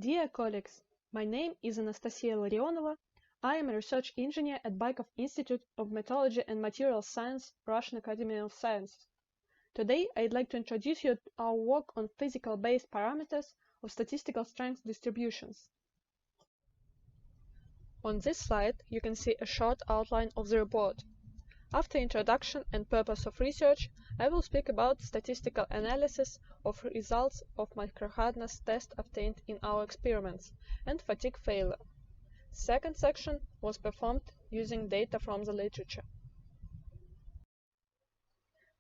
Dear colleagues, my name is Anastasia Larionova. I am a research engineer at Bykov Institute of Metallurgy and Materials Science, Russian Academy of Sciences. Today, I'd like to introduce you to our work on physical-based parameters of statistical strength distributions. On this slide, you can see a short outline of the report. After introduction and purpose of research, I will speak about statistical analysis of results of microhardness test obtained in our experiments and fatigue failure. Second section was performed using data from the literature.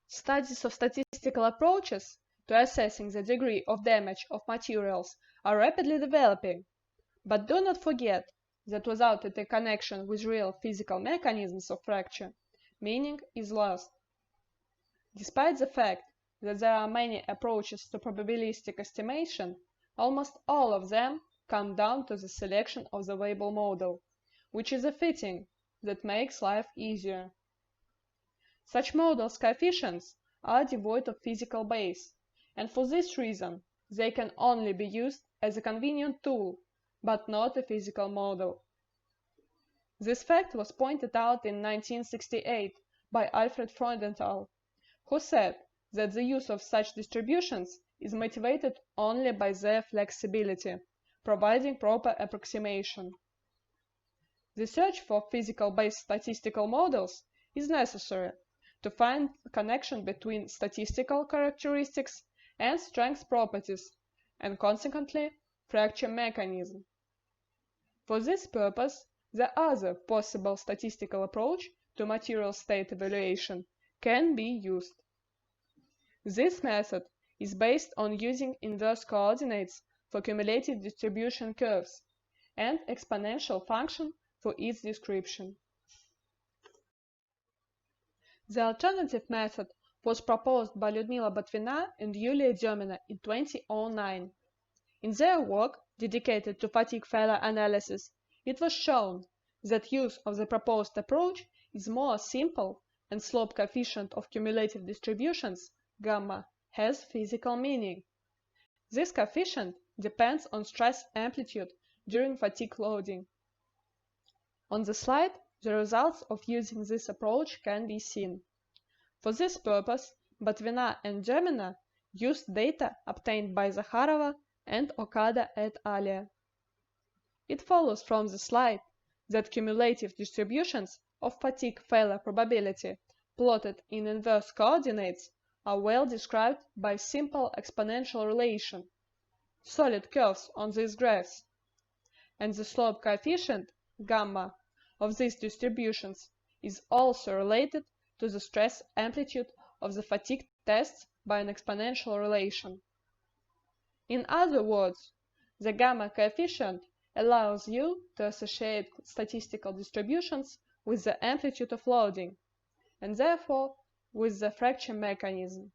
Studies of statistical approaches to assessing the degree of damage of materials are rapidly developing, but do not forget that without a connection with real physical mechanisms of fracture, meaning is lost. Despite the fact that there are many approaches to probabilistic estimation, almost all of them come down to the selection of the Weibull model, which is a fitting that makes life easier. Such models' coefficients are devoid of physical base, and for this reason they can only be used as a convenient tool, but not a physical model. This fact was pointed out in 1968 by Alfred Freudenthal, who said that the use of such distributions is motivated only by their flexibility, providing proper approximation. The search for physical-based statistical models is necessary to find a connection between statistical characteristics and strength properties, and consequently, fracture mechanism. For this purpose, the other possible statistical approach to material state evaluation can be used. This method is based on using inverse coordinates for cumulative distribution curves and exponential function for its description. The alternative method was proposed by Lyudmila Botvina and Yulia DEMINA in 2009. In their work dedicated to fatigue failure analysis, it was shown that use of the proposed approach is more simple and slope coefficient of cumulative distributions, gamma, has physical meaning. This coefficient depends on stress amplitude during fatigue loading. On the slide, the results of using this approach can be seen. For this purpose, Botvina and DEMINA used data obtained by Zakharova and Okada et al. It follows from the slide that cumulative distributions of fatigue failure probability plotted in inverse coordinates are well described by simple exponential relation, solid curves on these graphs, and the slope coefficient, gamma, of these distributions is also related to the stress amplitude of the fatigue tests by an exponential relation. In other words, the gamma coefficient allows you to associate statistical distributions with the amplitude of loading, and therefore with the fracture mechanism.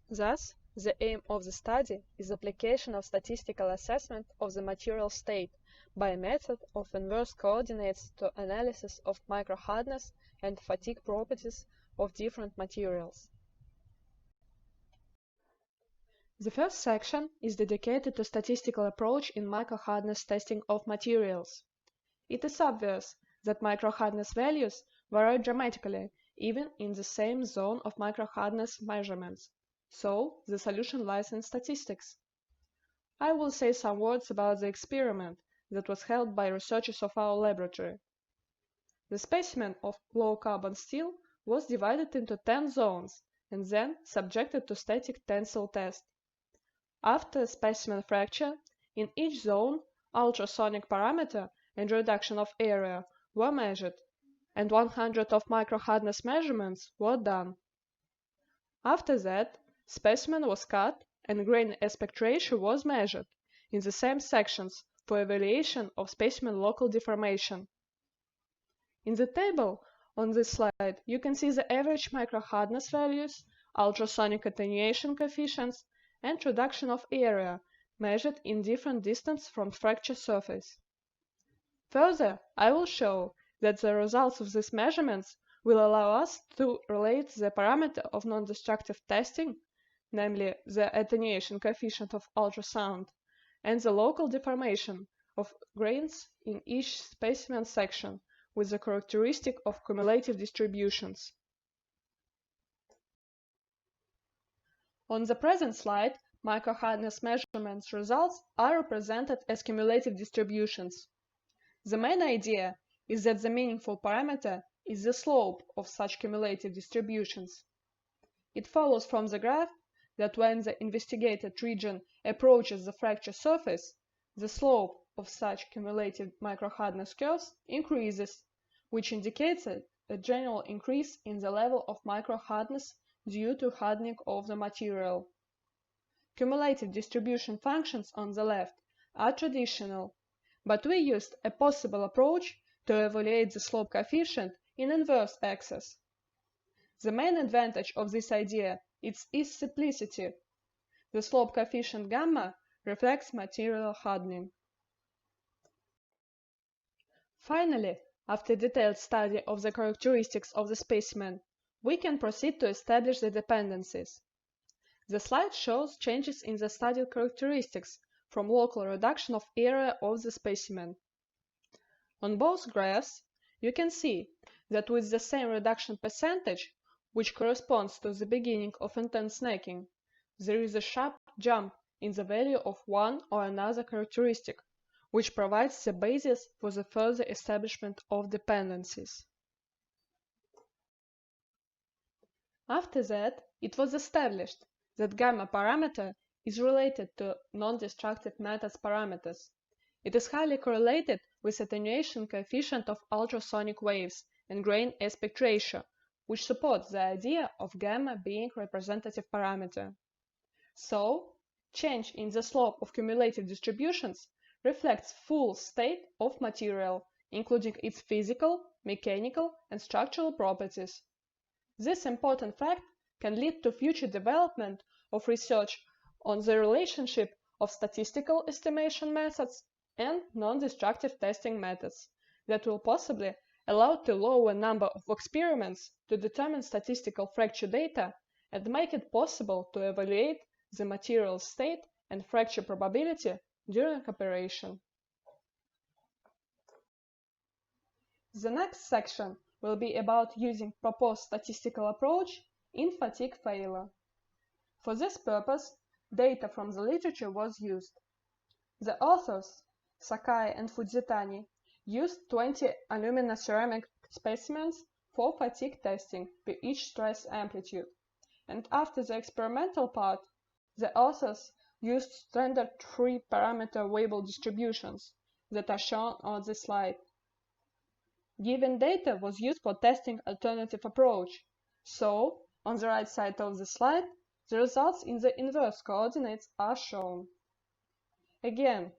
Thus, the aim of the study is application of statistical assessment of the material state by a method of inverse coordinates to analysis of microhardness and fatigue properties of different materials. The first section is dedicated to statistical approach in microhardness testing of materials. It is obvious that microhardness values vary dramatically even in the same zone of microhardness measurements, so the solution lies in statistics. I will say some words about the experiment that was held by researchers of our laboratory. The specimen of low-carbon steel was divided into 10 zones and then subjected to static tensile test. After specimen fracture, in each zone, ultrasonic parameter and reduction of area were measured, and 100 of microhardness measurements were done. After that, specimen was cut and grain aspect ratio was measured in the same sections for evaluation of specimen local deformation. In the table on this slide, you can see the average microhardness values, ultrasonic attenuation coefficients, and reduction of area measured in different distance from fracture surface. Further, I will show that the results of these measurements will allow us to relate the parameter of non-destructive testing, namely the attenuation coefficient of ultrasound, and the local deformation of grains in each specimen section with the characteristic of cumulative distributions. On the present slide, microhardness measurements results are represented as cumulative distributions. The main idea is that the meaningful parameter is the slope of such cumulative distributions. It follows from the graph that when the investigated region approaches the fracture surface, the slope of such cumulative microhardness curves increases, which indicates a general increase in the level of microhardness due to hardening of the material. Cumulative distribution functions on the left are traditional, but we used a possible approach to evaluate the slope coefficient in inverse axis. The main advantage of this idea is its simplicity. The slope coefficient gamma reflects material hardening. Finally, after detailed study of the characteristics of the specimen, we can proceed to establish the dependencies. The slide shows changes in the studied characteristics from local reduction of area of the specimen. On both graphs, you can see that with the same reduction percentage, which corresponds to the beginning of intense snacking, there is a sharp jump in the value of one or another characteristic, which provides the basis for the further establishment of dependencies. After that, it was established that gamma parameter is related to non-destructive methods parameters. It is highly correlated with attenuation coefficient of ultrasonic waves and grain aspect ratio, which supports the idea of gamma being representative parameter. So, change in the slope of cumulative distributions reflects full state of material, including its physical, mechanical, and structural properties. This important fact can lead to future development of research on the relationship of statistical estimation methods and non-destructive testing methods that will possibly allow to lower number of experiments to determine statistical fracture data and make it possible to evaluate the material state and fracture probability during operation. The next section will be about using proposed statistical approach in fatigue failure. For this purpose, data from the literature was used. The authors, Sakai and Fujitani, used 20 alumina ceramic specimens for fatigue testing per each stress amplitude, and after the experimental part, the authors used standard 3-parameter Weibull distributions that are shown on the slide. Given data was used for testing alternative approach, so, on the right side of the slide, the results in the inverse coordinates are shown. Again,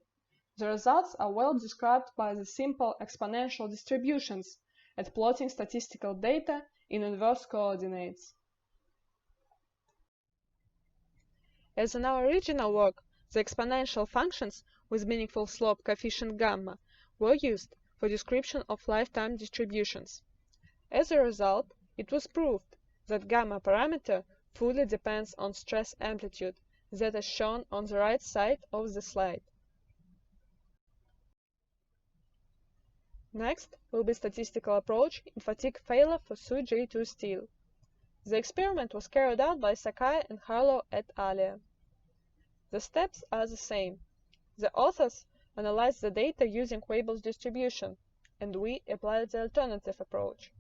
the results are well described by the simple exponential distributions at plotting statistical data in inverse coordinates. As in our original work, the exponential functions with meaningful slope coefficient gamma were used for description of lifetime distributions. As a result, it was proved that gamma parameter fully depends on stress amplitude that is shown on the right side of the slide. Next will be statistical approach in fatigue failure for Su-J2 steel. The experiment was carried out by Sakai and Harlow et al. The steps are the same. The authors analyzed the data using Weibull's distribution, and we applied the alternative approach.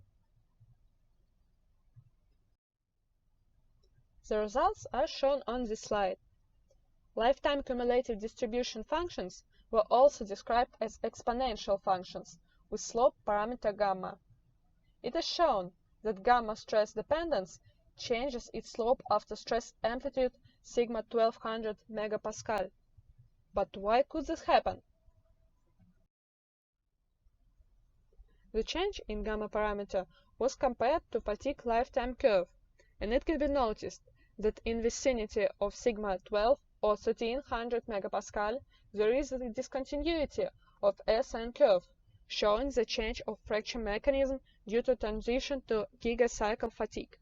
The results are shown on this slide. Lifetime cumulative distribution functions were also described as exponential functions with slope parameter gamma. It is shown that gamma stress dependence changes its slope after stress amplitude sigma 1200 megapascal. But why could this happen? The change in gamma parameter was compared to fatigue lifetime curve, and it can be noticed that in vicinity of sigma 12 or 1300 megapascal there is a discontinuity of SN curve, showing the change of fracture mechanism due to transition to gigacycle fatigue.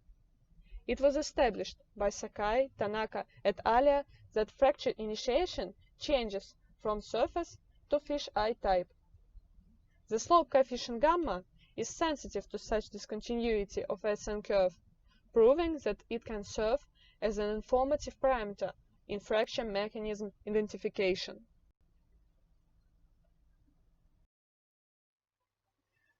It was established by Sakai, Tanaka, et al. That fracture initiation changes from surface to fish-eye type. The slope coefficient gamma is sensitive to such discontinuity of SN curve, proving that it can serve as an informative parameter in fracture mechanism identification.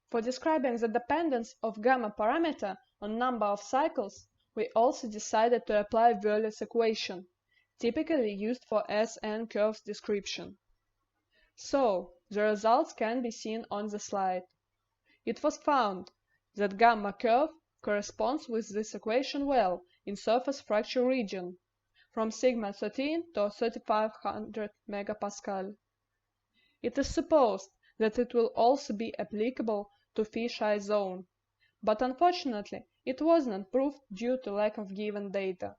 For describing the dependence of gamma parameter on number of cycles, we also decided to apply Wöhler's equation, typically used for SN curves description. So, the results can be seen on the slide. It was found that gamma curve corresponds with this equation well in surface fracture region, from sigma 13 to 3500 megapascal. It is supposed that it will also be applicable to fish-eye zone, but unfortunately it was not proved due to lack of given data.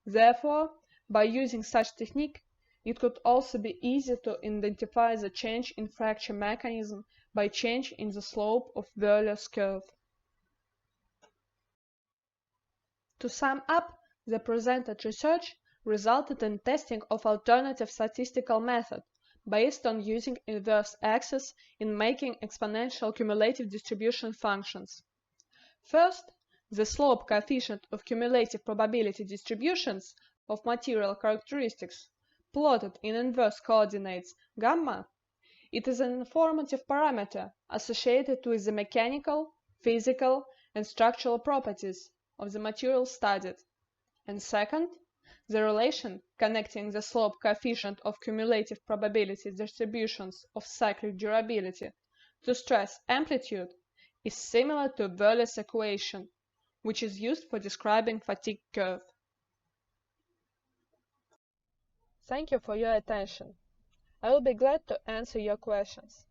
Therefore, by using such technique, it could also be easy to identify the change in fracture mechanism by change in the slope of Wöhler's curve. To sum up, the presented research resulted in testing of alternative statistical method based on using inverse axis in making exponential cumulative distribution functions. First, the slope coefficient of cumulative probability distributions of material characteristics, plotted in inverse coordinates gamma, it is an informative parameter associated with the mechanical, physical, and structural properties of the material studied. And second, the relation connecting the slope coefficient of cumulative probability distributions of cyclic durability to stress amplitude is similar to Wöhler's equation, which is used for describing fatigue curve. Thank you for your attention. I will be glad to answer your questions.